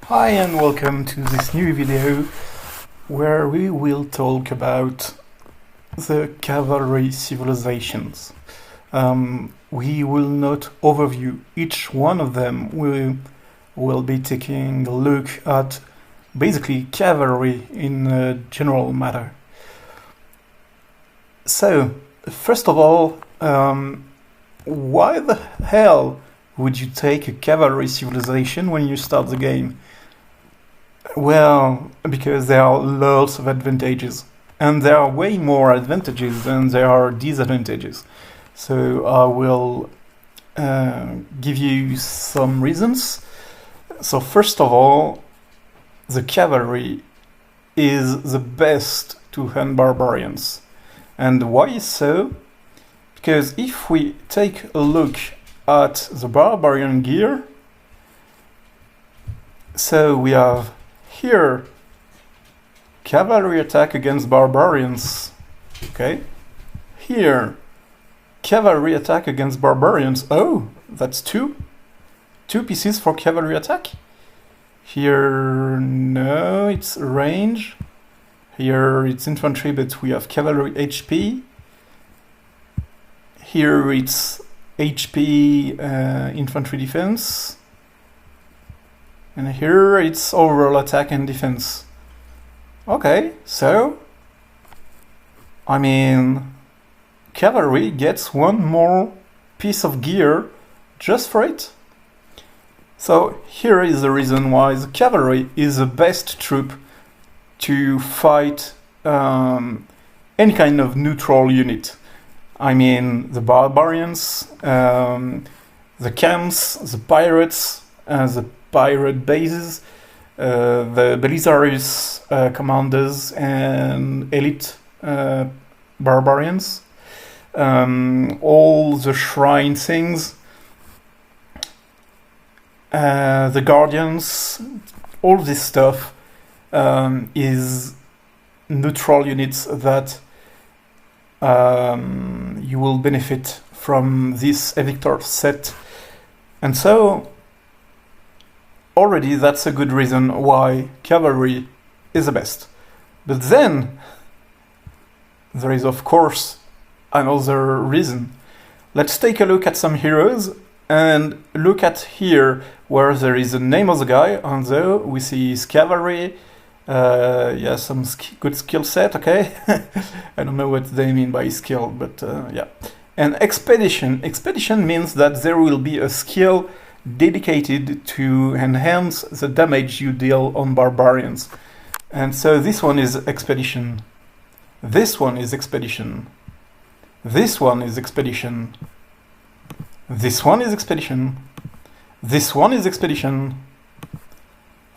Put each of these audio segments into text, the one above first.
Hi and welcome to this new video where we will talk about the Cavalry civilizations. We will not overview each one of them. We will be taking a look at basically cavalry in a general matter. So, first of all, why the hell would you take a cavalry civilization when you start the game? Well, because there are lots of advantages, and there are way more advantages than there are disadvantages. So I will give you some reasons. So first of all, the cavalry is the best to hunt barbarians. And why so? Because if we take a look at the barbarian gear, so we have here cavalry attack against barbarians. Okay. Here cavalry attack against barbarians. Oh, that's two pieces for cavalry attack. Here, no, it's range. Here it's infantry, but we have cavalry HP. Here it's HP infantry defense. And here it's overall attack and defense. Okay, so I mean, cavalry gets one more piece of gear just for it. So here is the reason why the cavalry is the best troop to fight any kind of neutral unit. I mean, the barbarians, the camps, the pirates, the pirate bases, the Belisarius commanders and elite barbarians, all the shrine things, the guardians, all this stuff is neutral units that you will benefit from this Evictor set. And so already that's a good reason why cavalry is the best. But then there is of course another reason. Let's take a look at some heroes and look at here where there is the name of the guy, and there we see his cavalry. Yeah, some good skill set, okay. I don't know what they mean by skill, but yeah. And expedition. Expedition means that there will be a skill dedicated to enhance the damage you deal on barbarians. And so this one is expedition. This one is expedition. This one is expedition. This one is expedition. This one is expedition.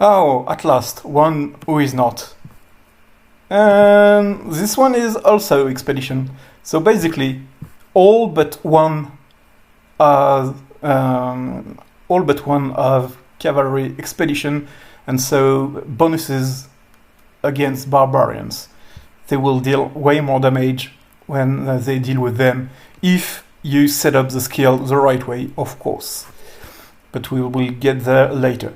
Oh, at last, one who is not. And this one is also expedition. So basically, all but one of cavalry expedition, and so bonuses against barbarians. They will deal way more damage when they deal with them, if you set up the skill the right way, of course. But we will get there later.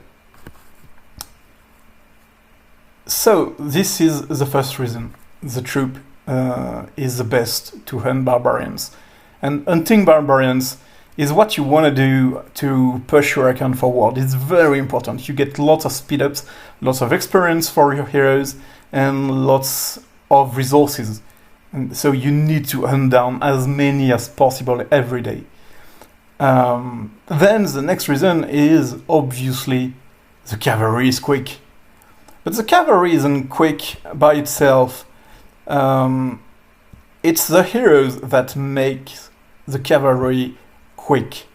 So this is the first reason. The troop is the best to hunt barbarians. And hunting barbarians is what you want to do to push your account forward. It's very important. You get lots of speed ups, lots of experience for your heroes, and lots of resources. And so you need to hunt down as many as possible every day. Then the next reason is obviously the cavalry is quick. But the cavalry isn't quick by itself. It's the heroes that make the cavalry quick.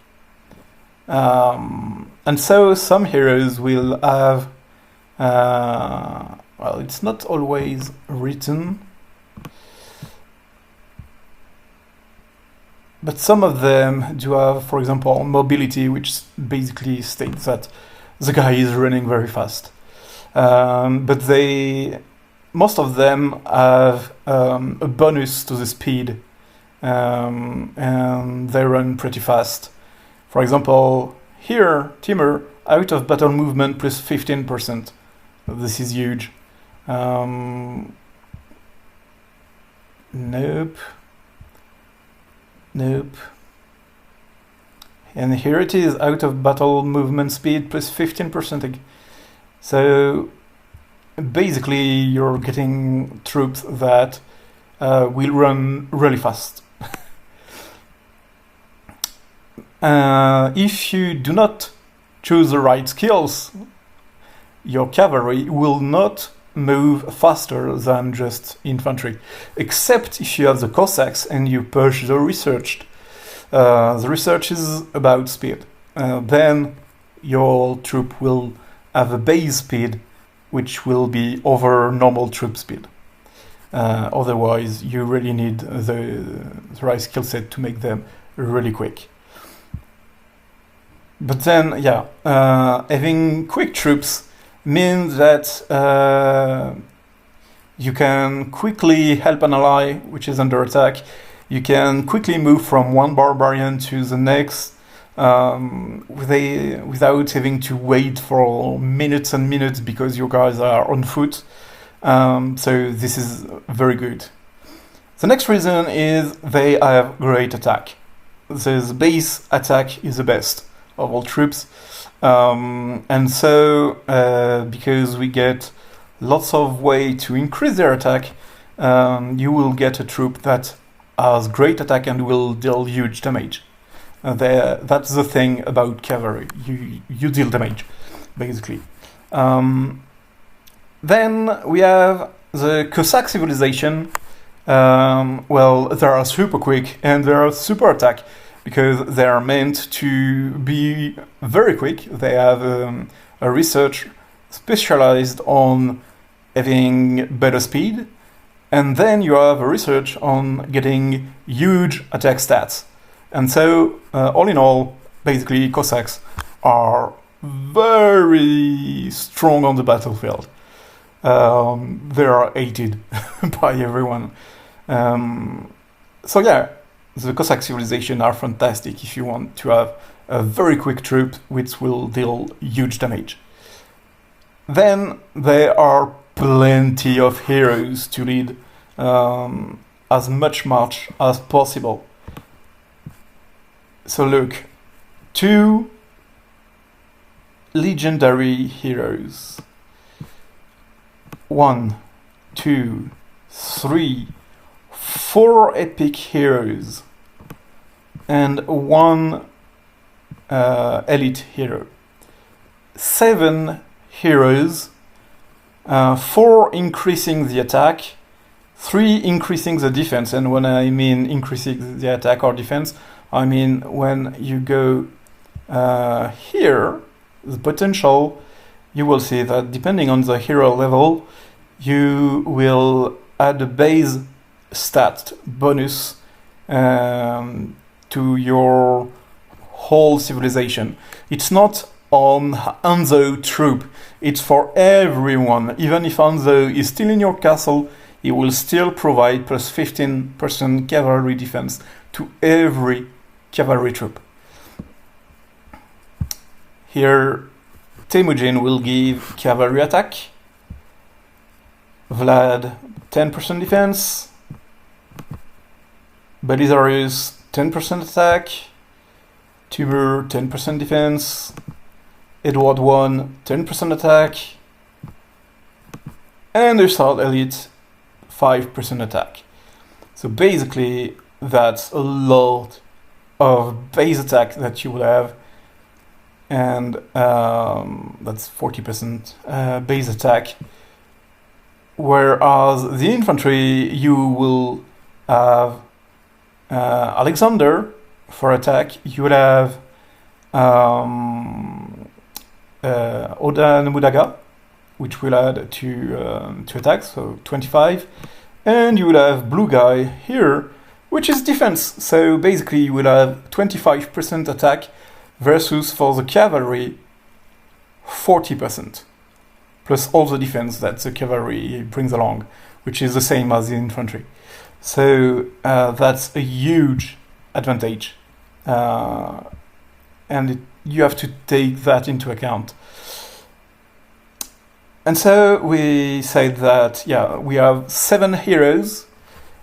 And so some heroes will have, well, it's not always written, but some of them do have, for example, mobility, which basically states that the guy is running very fast. But most of them have a bonus to the speed, and they run pretty fast. For example, here Timur out of battle movement plus 15%. This is huge. Nope. And here it is, out of battle movement speed plus 15%. So basically you're getting troops that will run really fast. If you do not choose the right skills, your cavalry will not move faster than just infantry, except if you have the Cossacks and you push the research. The research is about speed. Then your troop will have a base speed which will be over normal troop speed. Otherwise, you really need the right skill set to make them really quick. But then, yeah, having quick troops means that you can quickly help an ally which is under attack. You can quickly move from one barbarian to the next without having to wait for minutes and minutes because your guys are on foot. So this is very good. The next reason is they have great attack. The base attack is the best of all troops. And so, because we get lots of way to increase their attack, you will get a troop that has great attack and will deal huge damage. That's the thing about cavalry. You deal damage, basically. Then we have the Cossack civilization. Well, they are super quick and they are super attack, because they are meant to be very quick. They have a research specialized on having better speed, and then you have a research on getting huge attack stats. And so, all in all, basically Cossacks are very strong on the battlefield. They are hated by everyone. So yeah, the Cossack civilization are fantastic if you want to have a very quick troop which will deal huge damage. Then there are plenty of heroes to lead as much march as possible. So look, 2 legendary heroes. 1, 2, 3, 4 epic heroes and 1 elite hero. 7 heroes, 4 increasing the attack, 3 increasing the defense. And when I mean increasing the attack or defense, I mean when you go here, the potential, you will see that depending on the hero level, you will add a base stat bonus to your whole civilization. It's not on Hanzo troop, it's for everyone. Even if Hanzo is still in your castle, he will still provide plus 15% cavalry defense to every cavalry troop. Here, Temujin will give cavalry attack, Vlad 10% defense, Belisarius 10% attack, Timur 10% defense, Edward I 10% attack, and the third elite 5% attack. So basically that's a lot of base attack that you will have, and that's 40% base attack. Whereas the infantry, you will have Alexander for attack, you will have Oda Nobunaga, which will add to attack, so 25, and you will have Blue Guy here, which is defense. So basically you will have 25% attack versus for the cavalry 40%, plus all the defense that the cavalry brings along, which is the same as the infantry. So that's a huge advantage, and you have to take that into account. And so we said that, we have 7 heroes,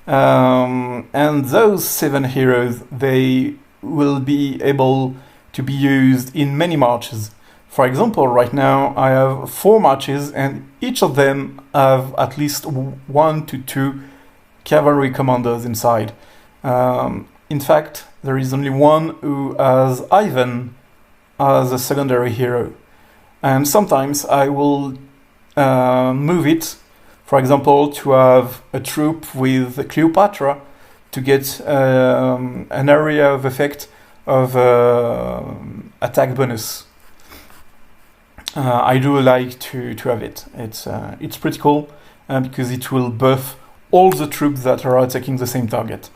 and those 7 heroes, they will be able to be used in many marches. For example, right now I have 4 marches, and each of them have at least 1 to 2 cavalry commanders inside. In fact, there is only one who has Ivan as a secondary hero. And sometimes I will move it, for example, to have a troop with Cleopatra to get an area of effect of attack bonus. I do like to have it. It's pretty cool because it will buff all the troops that are attacking the same target.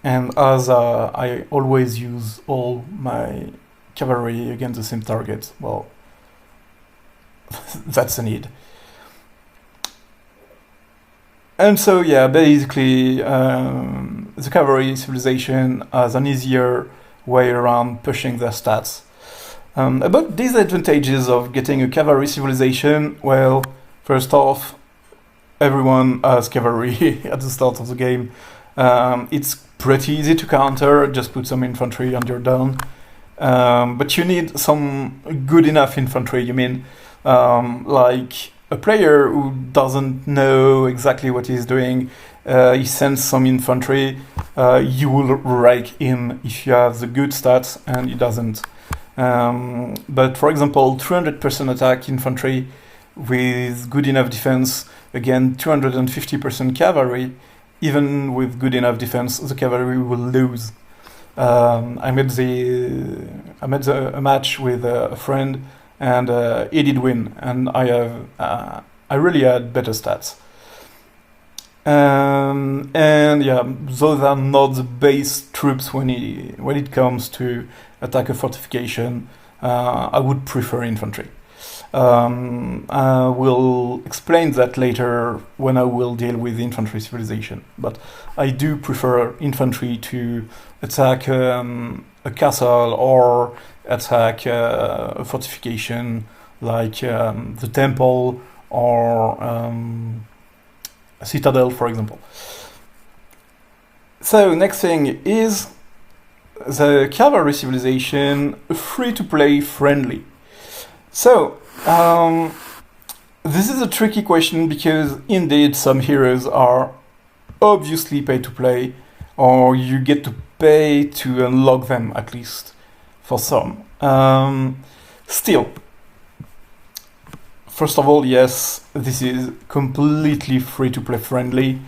And as I always use all my cavalry against the same target, well, that's a need. And so, basically, the cavalry civilization has an easier way around pushing their stats. About disadvantages of getting a cavalry civilization, well, first off, everyone has cavalry at the start of the game. It's pretty easy to counter, just put some infantry and you're done. But you need some good enough infantry, like a player who doesn't know exactly what he's doing, he sends some infantry, you will rake him if you have the good stats, and he doesn't. But for example, 300% attack infantry with good enough defense, again 250% cavalry, even with good enough defense, the cavalry will lose. I made a match with a friend, and he did win, and I really had better stats. And those are not the base troops when it comes to attack a fortification. I would prefer infantry. I will explain that later when I will deal with infantry civilization. But I do prefer infantry to attack a castle or attack a fortification like the temple or a citadel, for example. So next thing is the cavalry civilization, free-to-play friendly. So this is a tricky question because indeed some heroes are obviously pay to play, or you get to pay to unlock them, at least for some. Still, first of all, yes, this is completely free to play friendly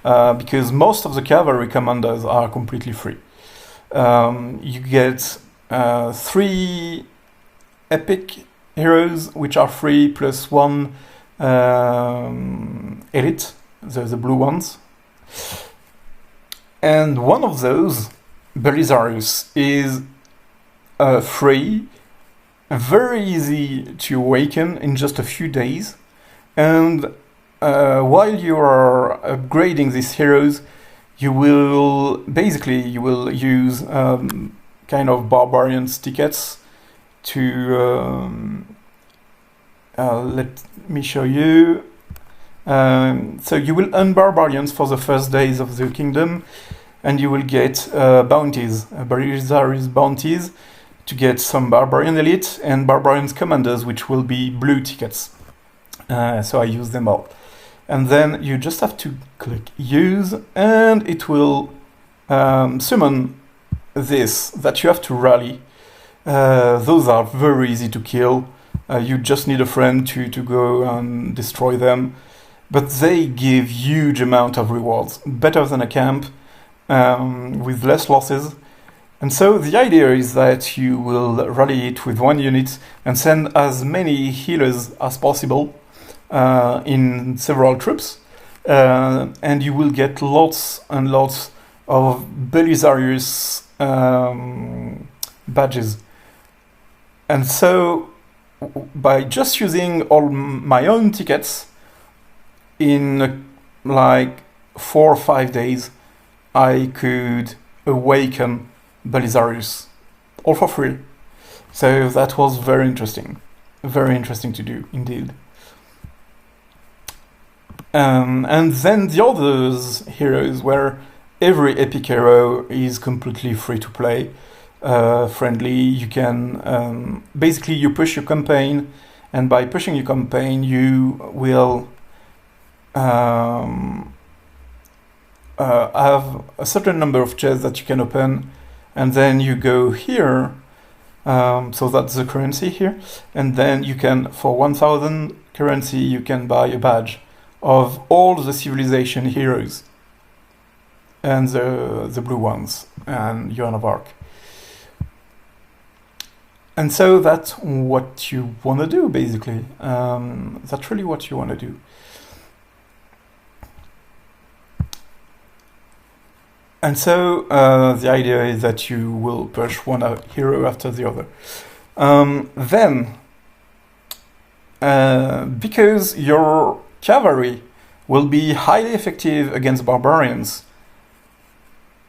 because most of the cavalry commanders are completely free. You get 3 epic heroes which are free plus 1 elite, the blue ones. And one of those, Belisarius, is free, very easy to awaken in just a few days. And while you are upgrading these heroes, you will use kind of barbarians tickets to let me show you. So you will earn barbarians for the first days of the kingdom, and you will get bounties, Belisarius bounties, to get some barbarian elite and barbarians commanders, which will be blue tickets. So I use them all. And then you just have to click use, and it will summon this that you have to rally. Those are very easy to kill. You just need a friend to go and destroy them. But they give huge amount of rewards, better than a camp, with less losses. And so the idea is that you will rally it with 1 unit and send as many healers as possible in several troops, and you will get lots and lots of Belisarius badges. And so by just using all my own tickets, in like 4 or 5 days, I could awaken Belisarius, all for free. So that was very interesting to do indeed. And then the others heroes where every epic hero is completely free to play, friendly. You can basically you push your campaign, and by pushing your campaign, you will have a certain number of chests that you can open, and then you go here. So that's the currency here, and then you can, for 1,000 currency, you can buy a badge of all the civilization heroes, and the blue ones, and Joan of Arc. And so that's what you want to do, basically. That's really what you want to do. And so the idea is that you will push one hero after the other. Then, because your cavalry will be highly effective against barbarians,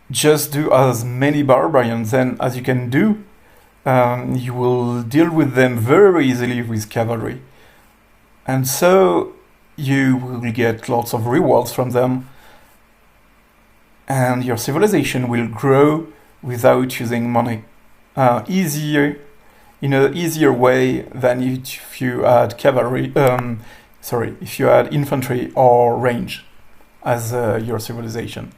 just do as many barbarians then as you can do. You will deal with them very easily with cavalry. And so you will get lots of rewards from them, and your civilization will grow without using money. In an easier way than if you had cavalry, if you had infantry or range as your civilization.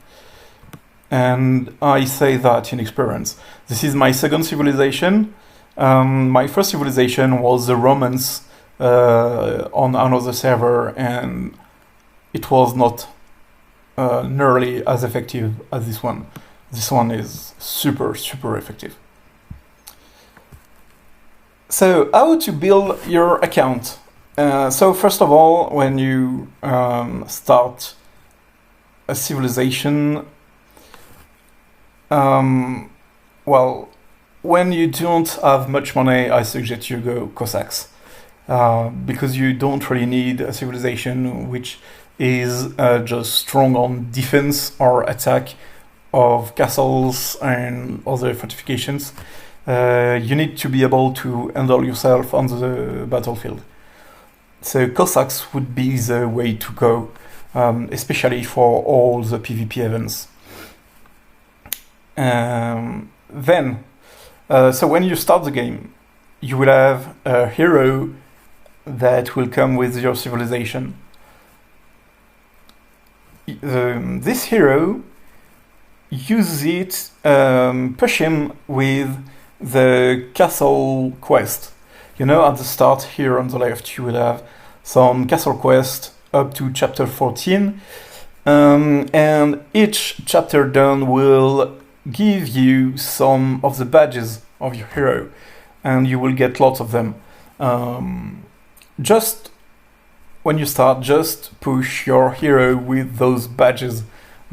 And I say that in experience. This is my second civilization. My first civilization was the Romans on another server, and it was not nearly as effective as this one. This one is super effective. So how to build your account? So first of all, when you start a civilization, when you don't have much money, I suggest you go Cossacks, because you don't really need a civilization which is just strong on defense or attack of castles and other fortifications. You need to be able to handle yourself on the battlefield. So Cossacks would be the way to go, especially for all the PvP events. So when you start the game, you will have a hero that will come with your civilization. This hero, use it, push him with the castle quest. At the start here on the left, you will have some castle quest up to chapter 14, and each chapter done will give you some of the badges of your hero, and you will get lots of them. Just when you start, just push your hero with those badges.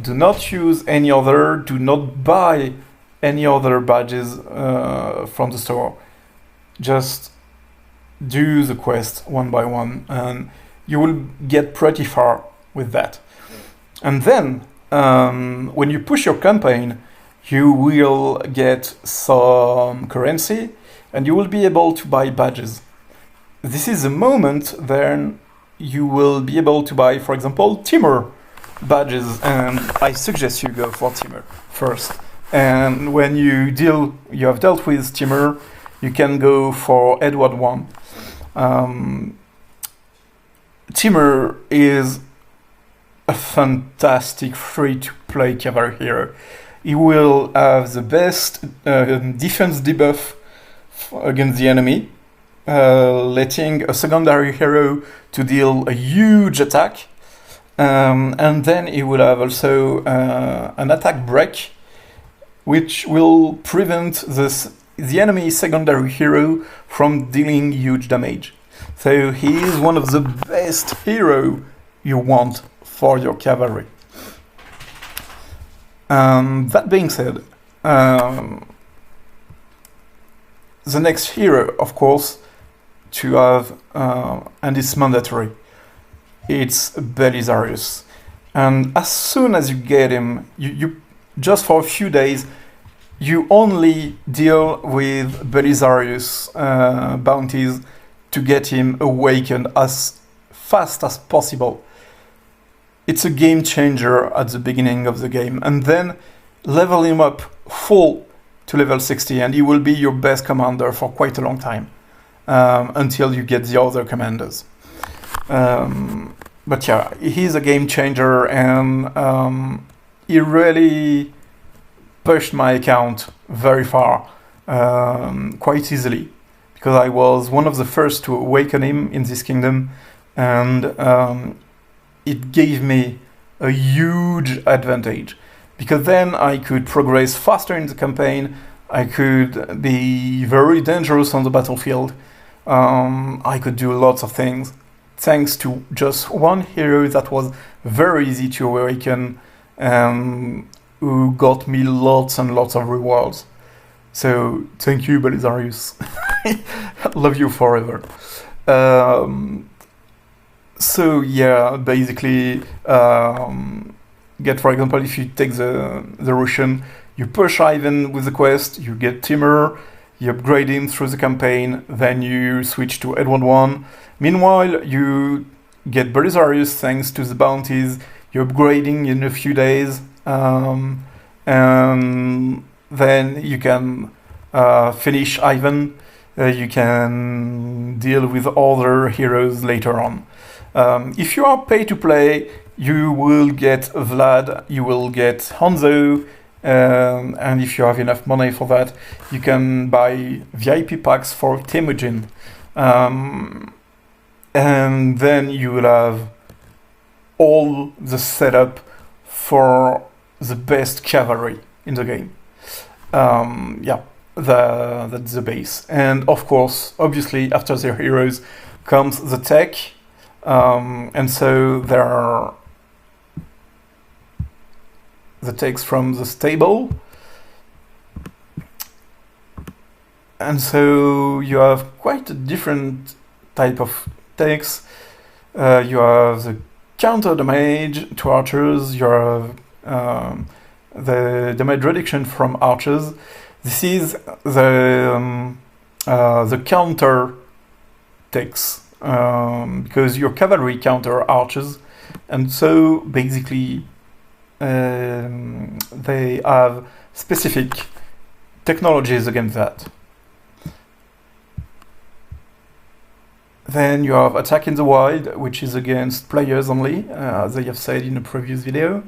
Do not use any other, do not buy any other badges from the store. Just do the quest one by one, and you will get pretty far with that. And then, when you push your campaign, you will get some currency, and you will be able to buy badges. This is the moment then you will be able to buy, for example, Timur badges, and I suggest you go for Timur first. And when you have dealt with Timur, you can go for Edward I. Timur is a fantastic free-to-play cavalry hero. He will have the best defense debuff against the enemy, letting a secondary hero to deal a huge attack, and then he will have also an attack break, which will prevent the enemy secondary hero from dealing huge damage. So he is one of the best hero you want for your cavalry. That being said, the next hero, of course, to have, and it's mandatory, it's Belisarius. And as soon as you get him, you just for a few days, you only deal with Belisarius bounties to get him awakened as fast as possible. It's a game changer at the beginning of the game, and then level him up full to level 60 and he will be your best commander for quite a long time, until you get the other commanders. But yeah, he's a game changer, and he really pushed my account very far, quite easily, because I was one of the first to awaken him in this kingdom, and it gave me a huge advantage, because then I could progress faster in the campaign, I could be very dangerous on the battlefield, I could do lots of things, thanks to just one hero that was very easy to awaken, and who got me lots and lots of rewards. So, thank you, Belisarius. Love you forever. So yeah, basically, get, for example, if you take the Russian, you push Ivan with the quest, you get Timur, you upgrade him through the campaign, then you switch to Edward I. Meanwhile, you get Belisarius thanks to the bounties, you're upgrading in a few days, and then you can finish Ivan, you can deal with other heroes later on. If you are pay to play, you will get Vlad, you will get Hanzo, and if you have enough money for that, you can buy VIP packs for Temujin. And then you will have all the setup for the best cavalry in the game. Yeah, that's the base. And of course, obviously, after the heroes comes the tech. And so there are the techs from the stable. And so you have quite a different type of techs. You have the counter damage to archers, you have the damage reduction from archers. This is the counter techs, because your cavalry counter archers, and so basically they have specific technologies against that. Then you have Attack in the Wild, which is against players only, as I have said in a previous video.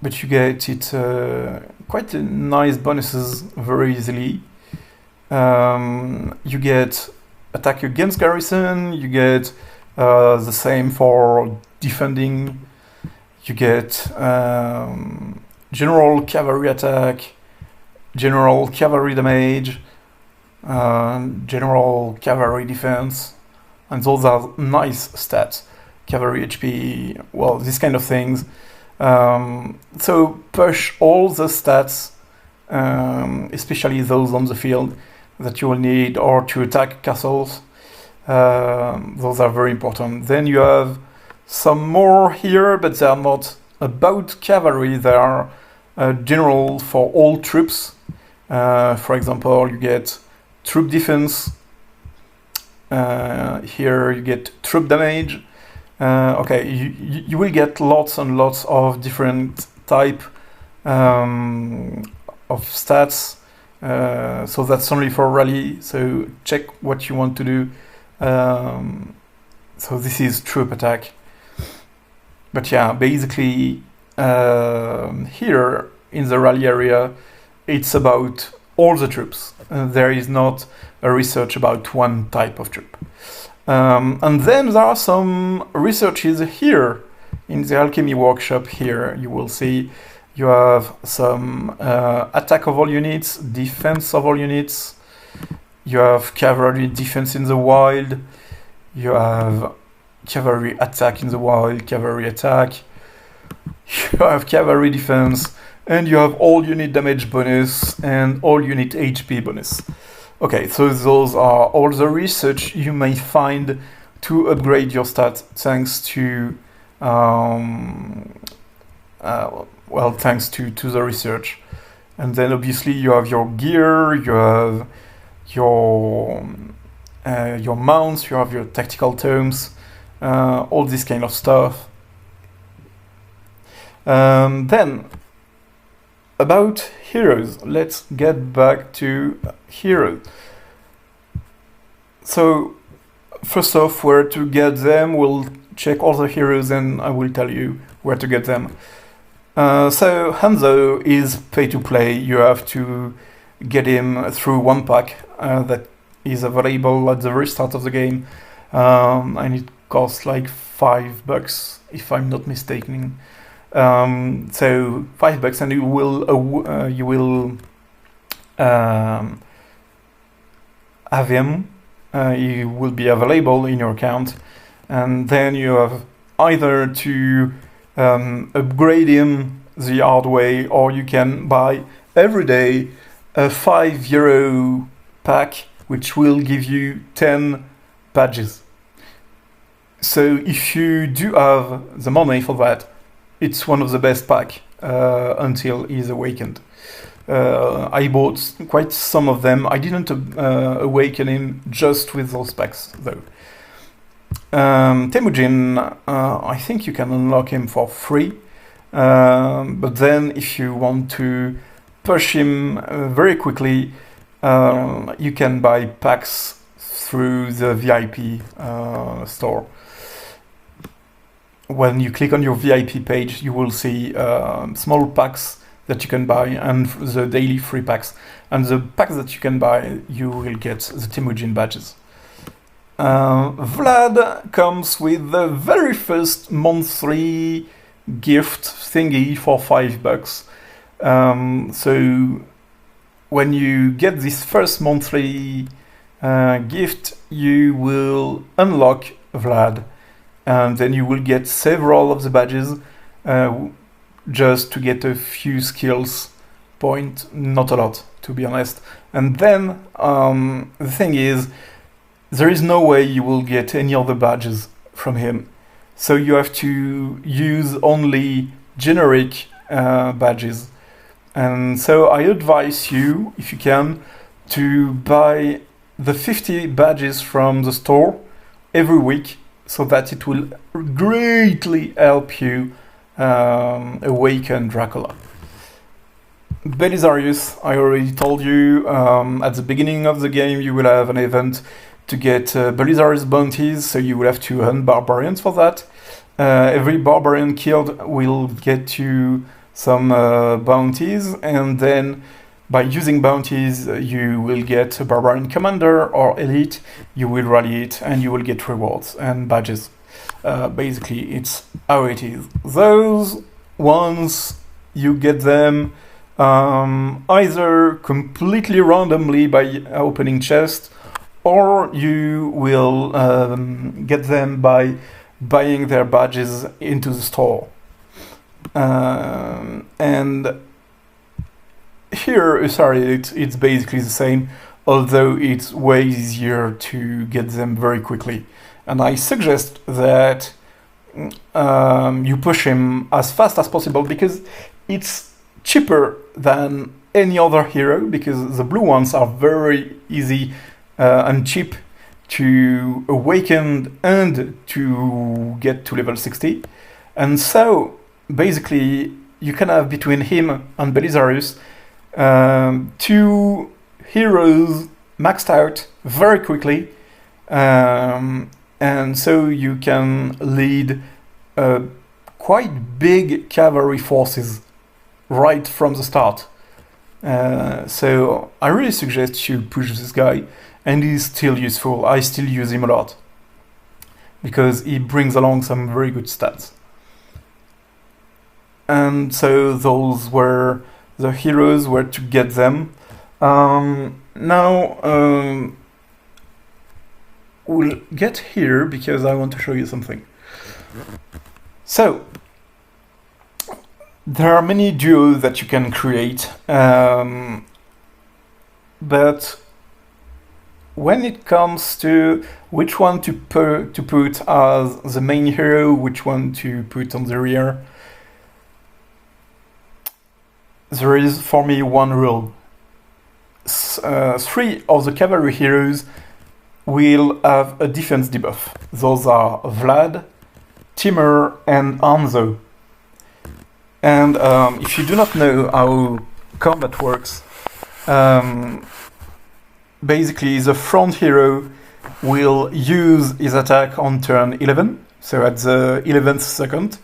But you get it quite nice bonuses very easily. You get Attack against garrison, you get the same for defending, you get general cavalry attack, general cavalry damage, general cavalry defense, and those are nice stats. Cavalry HP, well, these kind of things. So push all the stats, especially those on the field that you will need, or to attack castles. Those are very important. Then you have some more here, but they are not about cavalry. They are general for all troops. For example, you get troop defense. Here you get troop damage. Okay, you will get lots and lots of different type of stats. So that's only for rally. So check what you want to do. So this is troop attack. But yeah, basically here in the rally area, it's about all the troops. There is not a research about one type of troop. And then there are some researches here in the alchemy workshop. Here you will see you have some attack of all units, defense of all units. You have cavalry defense in the wild. You have cavalry attack in the wild, cavalry attack. You have cavalry defense, and you have all unit damage bonus and all unit HP bonus. Okay, so those are all the research you may find to upgrade your stats thanks to thanks to the research. And then obviously you have your gear, you have your mounts, you have your tactical tomes, all this kind of stuff. Then, about heroes, let's get back to heroes. So, first off, where to get them, we'll check all the heroes and I will tell you where to get them. So Hanzo is pay to play. You have to get him through one pack that is available at the very start of the game, and it costs like $5 if I'm not mistaken. So $5 and you will have him. He will be available in your account, and then you have either to upgrade him the hard way, or you can buy every day a €5 pack, which will give you 10 badges. So if you do have the money for that, it's one of the best pack until he's awakened. I bought quite some of them. I didn't awaken him just with those packs though. Temujin, I think you can unlock him for free, but then if you want to push him very quickly, you can buy packs through the VIP store. When you click on your VIP page, you will see small packs that you can buy and the daily free packs. And the packs that you can buy, you will get the Temujin badges. Vlad comes with the very first monthly gift thingy for $5. So when you get this first monthly gift, you will unlock Vlad, and then you will get several of the badges just to get a few skills point, not a lot, to be honest. And then the thing is, there is no way you will get any other badges from him. So you have to use only generic badges. And so I advise you, if you can, to buy the 50 badges from the store every week, so that it will greatly help you awaken Dracula. Belisarius, I already told you, at the beginning of the game you will have an event to get Belisarius bounties, so you will have to hunt barbarians for that. Every barbarian killed will get you some bounties, and then by using bounties you will get a barbarian commander or elite, you will rally it and you will get rewards and badges. Basically it's how it is. Those ones, you get them either completely randomly by opening chests, or you will get them by buying their badges into the store. And here, it's basically the same, although it's way easier to get them very quickly. And I suggest that you push him as fast as possible, because it's cheaper than any other hero, because the blue ones are very easy and cheap to awaken and to get to level 60. And so basically you can have between him and Belisarius 2 heroes maxed out very quickly, and so you can lead quite big cavalry forces right from the start. So I really suggest you push this guy, and he's still useful. I still use him a lot because he brings along some very good stats. And so those were the heroes, where to get them. Now we'll get here because I want to show you something. So there are many duos that you can create, but when it comes to which one to put as the main hero, which one to put on the rear, there is for me one rule. Three of the cavalry heroes will have a defense debuff. Those are Vlad, Timur, and Hanzo. And if you do not know how combat works, basically the front hero will use his attack on turn 11, so at the 11th second,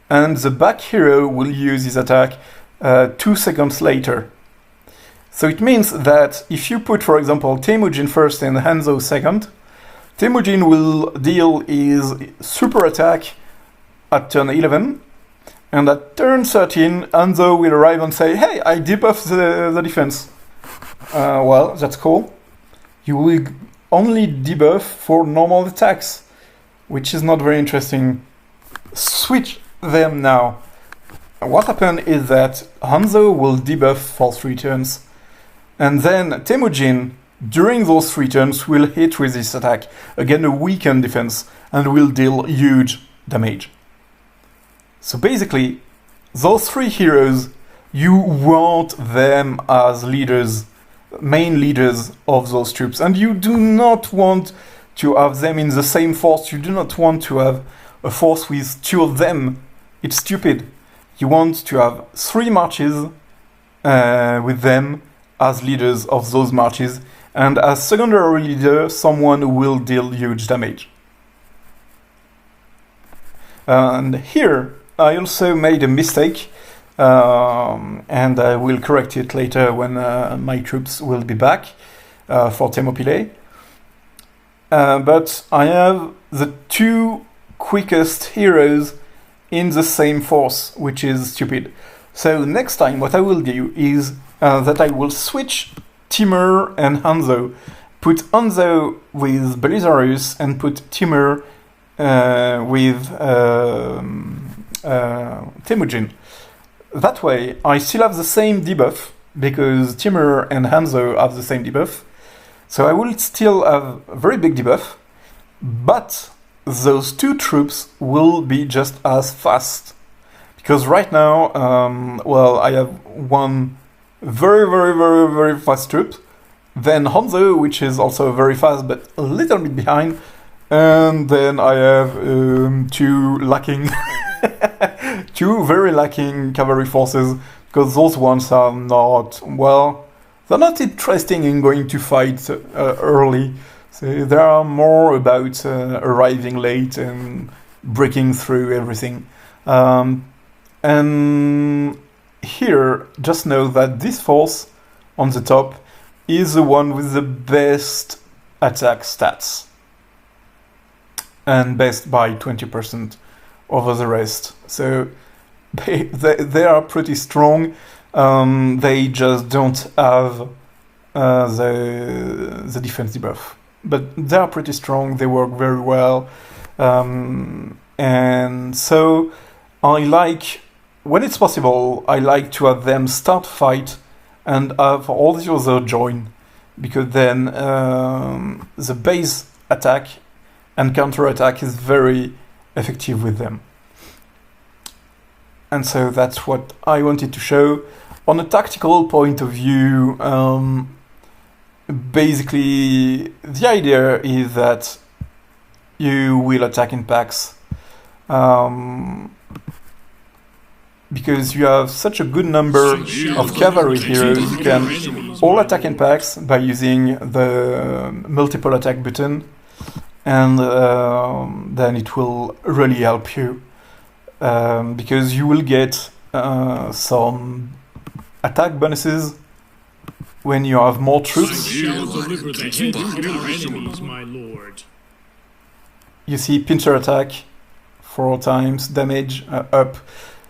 and the back hero will use his attack 2 seconds later. So it means that if you put, for example, Temujin first and Hanzo second, Temujin will deal his super attack at turn 11, and at turn 13, Hanzo will arrive and say, "Hey, I debuff the defense." Well, that's cool. You will only debuff for normal attacks, which is not very interesting. Switch them now. What happened is that Hanzo will debuff for 3 turns, and then Temujin, during those 3 turns, will hit with his attack, again a weakened defense, and will deal huge damage. So basically, those 3 heroes, you want them as leaders, main leaders of those troops, and you do not want to have them in the same force. You do not want to have a force with 2 of them. It's stupid. You want to have 3 marches with them as leaders of those marches, and as secondary leader, someone who will deal huge damage. And here, I also made a mistake, and I will correct it later when my troops will be back for Thermopylae. But I have the 2 quickest heroes in the same force, which is stupid. So next time what I will do is that I will switch Timur and Hanzo, put Hanzo with Belisarius and put Timur with Temujin. That way I still have the same debuff, because Timur and Hanzo have the same debuff. So I will still have a very big debuff, but those 2 troops will be just as fast. Because right now, well, I have one very fast troop, then Hanzo, which is also very fast but a little bit behind, and then I have 2 lacking, 2 very lacking cavalry forces, because those ones are not, well, they're not interesting in going to fight early. So they are more about arriving late and breaking through everything. And here, just know that this force on the top is the one with the best attack stats, and best by 20% over the rest. So they are pretty strong. They just don't have the defense debuff, but they are pretty strong. They work very well, and so I like, when it's possible, I like to have them start fight and have all the others join, because then the base attack and counter attack is very effective with them. And so that's what I wanted to show. On a tactical point of view, basically the idea is that you will attack in packs, because you have such a good number of cavalry heroes. You can all attack in packs by using the multiple attack button, and then it will really help you, because you will get some attack bonuses when you have more troops. You see pincer attack 4 times damage up,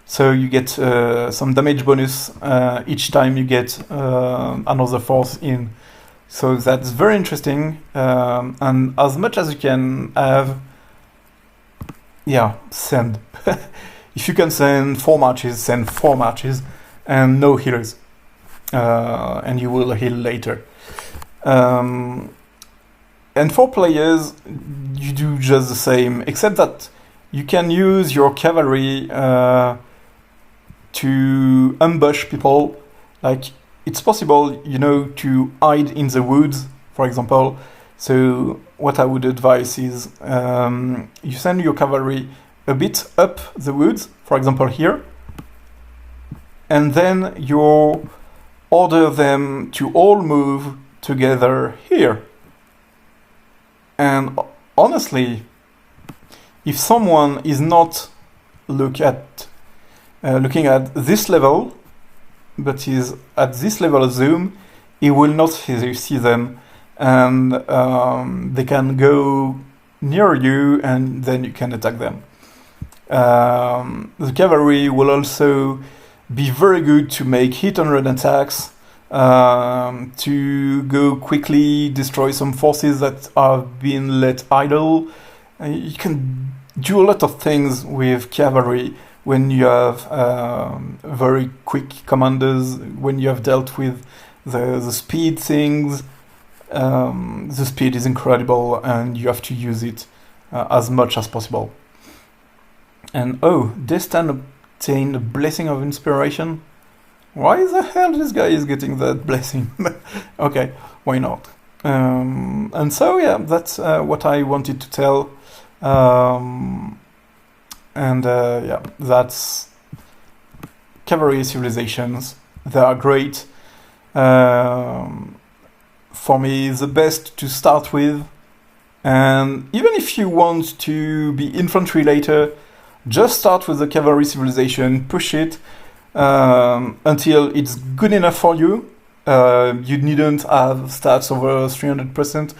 so you get some damage bonus each time you get another force in. So that's very interesting, and as much as you can have, send. If you can send 4 marches, send 4 marches, and no healers, and you will heal later. And for players, you do just the same, except that you can use your cavalry to ambush people Like, it's possible, to hide in the woods, for example. So what I would advise is you send your cavalry a bit up the woods, for example here, and then you order them to all move together here. And honestly, if someone is not looking at this level, but is at this level of zoom, he will not see them, and they can go near you, and then you can attack them. The cavalry will also be very good to make hit-and-run attacks, to go quickly destroy some forces that have been let idle. You can do a lot of things with cavalry when you have very quick commanders, when you have dealt with the speed things. The speed is incredible, and you have to use it as much as possible. And Destan obtained a blessing of inspiration. Why the hell this guy is getting that blessing? Okay, why not? And so yeah, that's what I wanted to tell. Yeah, that's Cavalry civilizations. They are great. For me, the best to start with. And even if you want to be infantry later, just start with the cavalry civilization, push it until it's good enough for you. You needn't have stats over 300%,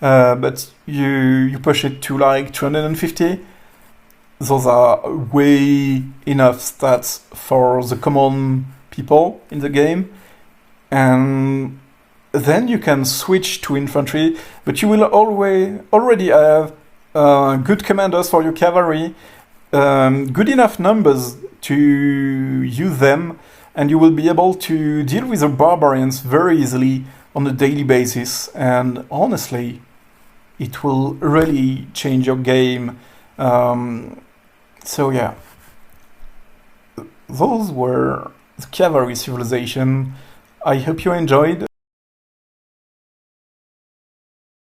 but you push it to like 250. Those are way enough stats for the common people in the game. And then you can switch to infantry, but you will already have good commanders for your cavalry, good enough numbers to use them, and you will be able to deal with the barbarians very easily on a daily basis. And honestly, it will really change your game. So yeah, those were the cavalry civilization. I hope you enjoyed.